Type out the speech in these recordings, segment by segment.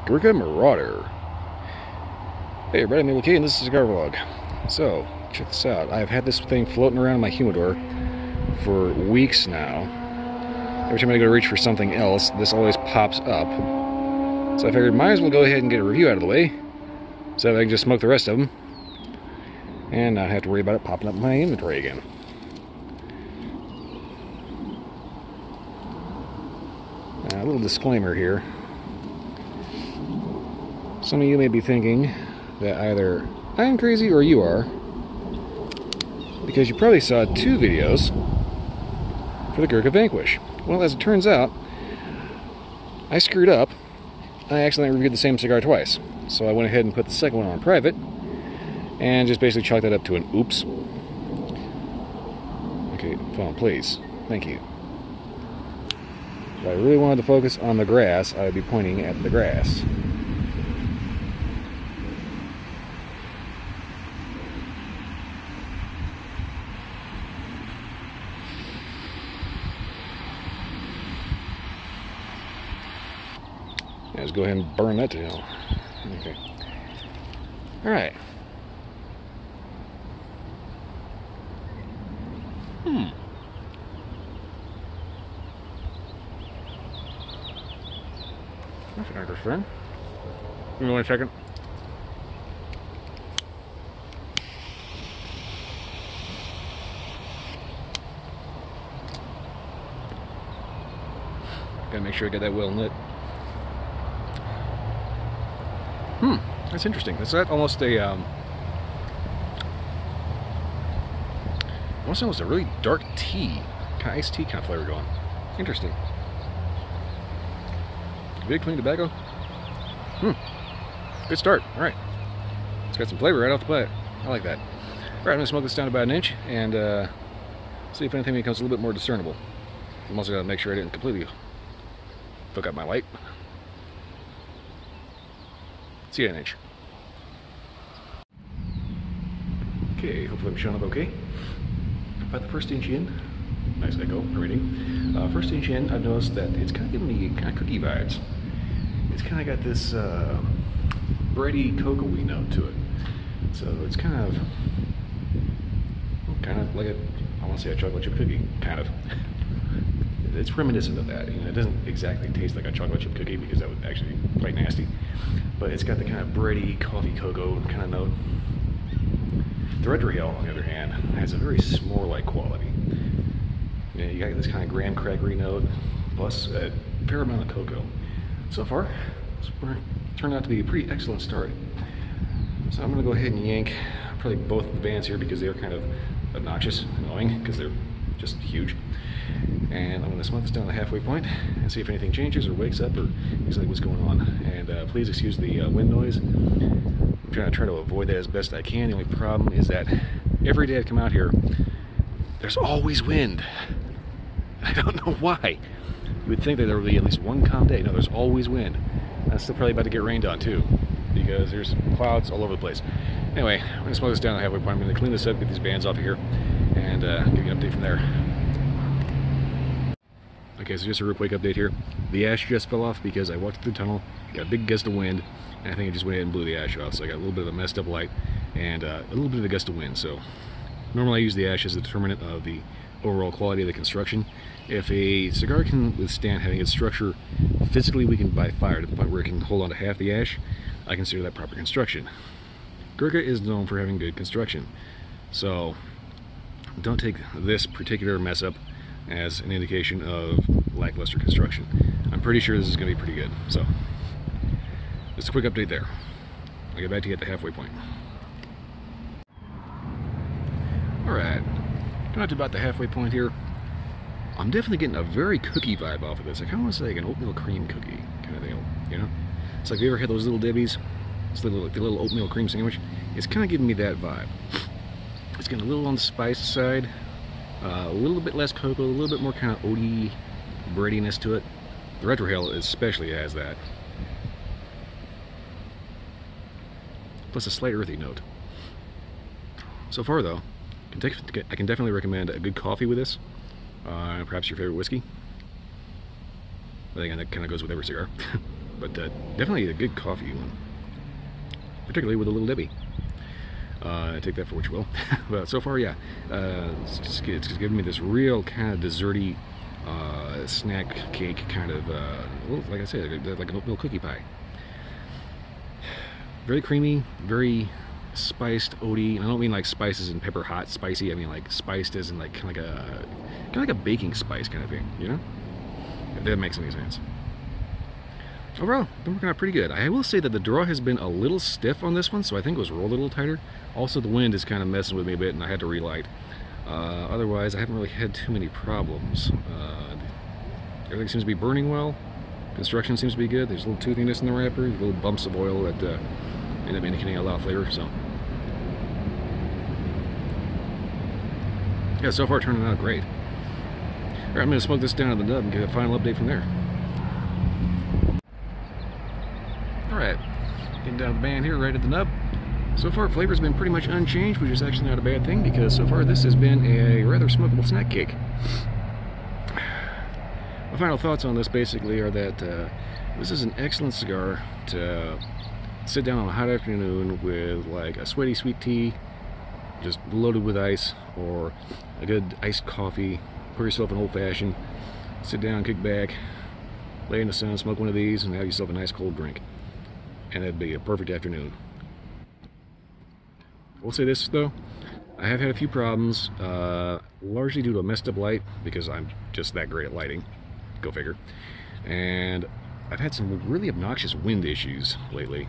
Gurkha Marauder. Hey everybody, I'm Able and this is Cigar Vlog. So, check this out. I've had this thing floating around in my humidor for weeks now. Every time I go to reach for something else, this always pops up. So I figured might as well go ahead and get a review out of the way, so that I can just smoke the rest of them and not have to worry about it popping up in my inventory again. A little disclaimer here. Some of you may be thinking that either I'm crazy or you are, because you probably saw 2 videos for the Gurkha Vanquish. Well, as it turns out, I screwed up. I accidentally reviewed the same cigar twice. So I went ahead and put the second one on private and just basically chalked that up to an oops. Okay, phone, please. Thank you. If I really wanted to focus on the grass, I would be pointing at the grass. Let's go ahead and burn that to hell. Okay. Alright. That's interesting. Give me 1 second. Gotta make sure I get that well lit. That's interesting. Is that almost a almost a really dark tea, kind of iced tea kind of flavor going. Interesting. Big clean tobacco. Good start. All right. It's got some flavor right off the bat. I like that. All right, I'm gonna smoke this down about 1 inch and see if anything becomes a little bit more discernible. I'm also gonna make sure I didn't completely fuck up my light. See you at 1 inch. Okay, hopefully I'm showing up okay. About the first inch in, nice echo, reading. First inch in, I've noticed that it's kind of giving me kind of cookie vibes. It's kind of got this bready cocoa-y note to it. So it's kind of like I want to say a chocolate chip cookie, kind of. It's reminiscent of that. You know, it doesn't exactly taste like a chocolate chip cookie because that would actually be quite nasty. But it's got the kind of bready coffee cocoa kind of note. The Red Rail, on the other hand, has a very s'more-like quality. Yeah, you got this kind of graham crackery note, plus a fair amount of cocoa. So far, it's turned out to be a pretty excellent start. So I'm going to go ahead and yank probably both of the bands here because they are kind of obnoxious, annoying, because they're just huge. And I'm going to smoke this down to the halfway point and see if anything changes or wakes up or exactly what's going on. And please excuse the wind noise. I'm trying to avoid that as best I can. The only problem is that every day I come out here, there's always wind. I don't know why. You would think that there would be at least one calm day. No, there's always wind. That's still probably about to get rained on too, because there's clouds all over the place. Anyway, I'm going to smoke this down to the halfway point. I'm going to clean this up, get these bands off of here, and give you an update from there. Okay, so just a real quick update here. The ash just fell off because I walked through the tunnel, got a big gust of wind, and I think it just went ahead and blew the ash off. So I got a little bit of a messed up light and a little bit of a gust of wind. So normally I use the ash as a determinant of the overall quality of the construction. If a cigar can withstand having its structure physically weakened by fire to the point where it can hold on to half the ash, I consider that proper construction. Gurkha is known for having good construction. So don't take this particular mess up as an indication of lackluster construction. I'm pretty sure this is going to be pretty good. So, just a quick update there. I'll get back to you at the halfway point. Alright, coming up to about the halfway point here. I'm definitely getting a very cookie vibe off of this. I kind of want to say like an oatmeal cream cookie kind of deal, you know? It's like, have you ever had those little Debbie's? It's the little oatmeal cream sandwich. It's kind of giving me that vibe. It's getting a little on the spice side. A little bit less cocoa, a little bit more kind of oaty breadiness to it. The Red Rail especially has that. Plus a slight earthy note. So far though, I can definitely recommend a good coffee with this. Perhaps your favorite whiskey. I think that kind of goes with every cigar. but definitely a good coffee one, particularly with a little Debbie. Take that for what you will. But so far, yeah, it's giving me this real kind of desserty snack cake kind of, like I said, like a little cookie pie. Very creamy, very spiced, oaty. And I don't mean like spices and pepper hot spicy. I mean like spiced as in like kind of like a baking spice kind of thing, you know? If that makes any sense. Overall, been working out pretty good. I will say that the draw has been a little stiff on this one, so I think it was rolled a little tighter. Also, the wind is kind of messing with me a bit, and I had to relight. Otherwise, I haven't really had too many problems. Everything seems to be burning well. Construction seems to be good. There's a little toothiness in the wrapper, little bumps of oil that end up indicating a lot of flavor. So, yeah, so far turning out great. All right, I'm going to smoke this down to the nub and get a final update from there. Alright, getting down to the band here, right at the nub. So far, flavor's been pretty much unchanged, which is actually not a bad thing, because so far this has been a rather smokable snack cake. My final thoughts on this basically are that this is an excellent cigar to sit down on a hot afternoon with like a sweaty sweet tea, just loaded with ice, or a good iced coffee. Pour yourself an old-fashioned, sit down, kick back, lay in the sun, smoke one of these, and have yourself a nice cold drink. And that'd be a perfect afternoon. I will say this though, I have had a few problems, largely due to a messed up light, because I'm just that great at lighting, go figure. And I've had some really obnoxious wind issues lately,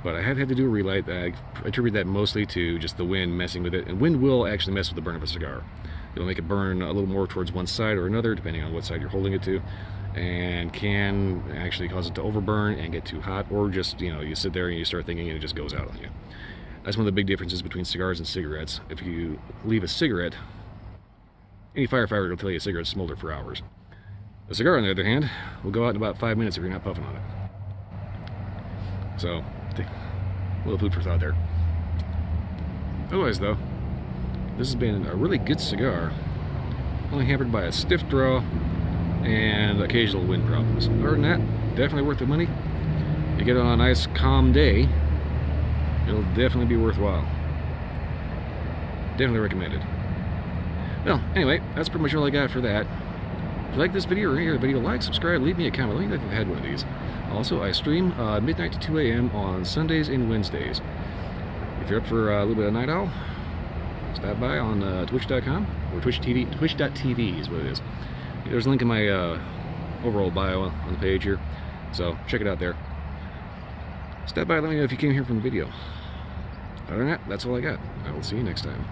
but I have had to do a relight. I attribute that mostly to just the wind messing with it, and wind will actually mess with the burn of a cigar. It'll make it burn a little more towards one side or another, depending on what side you're holding it to, and can actually cause it to overburn and get too hot, or just, you know, you sit there and you start thinking and it just goes out on you. That's one of the big differences between cigars and cigarettes. If you leave a cigarette, any firefighter will tell you a cigarette smolder for hours. A cigar, on the other hand, will go out in about 5 minutes if you're not puffing on it. So, a little food for thought there. Otherwise though, this has been a really good cigar, only hampered by a stiff draw and occasional wind problems. Other than that, definitely worth the money. You get it on a nice calm day, it'll definitely be worthwhile. Definitely recommended. Well, anyway, that's pretty much all I got for that. If you like this video or any other video, like, subscribe, leave me a comment. Let me know if you've had one of these. Also, I stream midnight to 2 a.m. on Sundays and Wednesdays. If you're up for a little bit of night owl, stop by on twitch.com or twitch.tv is what it is. There's a link in my overall bio on the page here, so check it out there. Stop by, let me know if you came here from the video. Other than that, that's all I got. I will see you next time.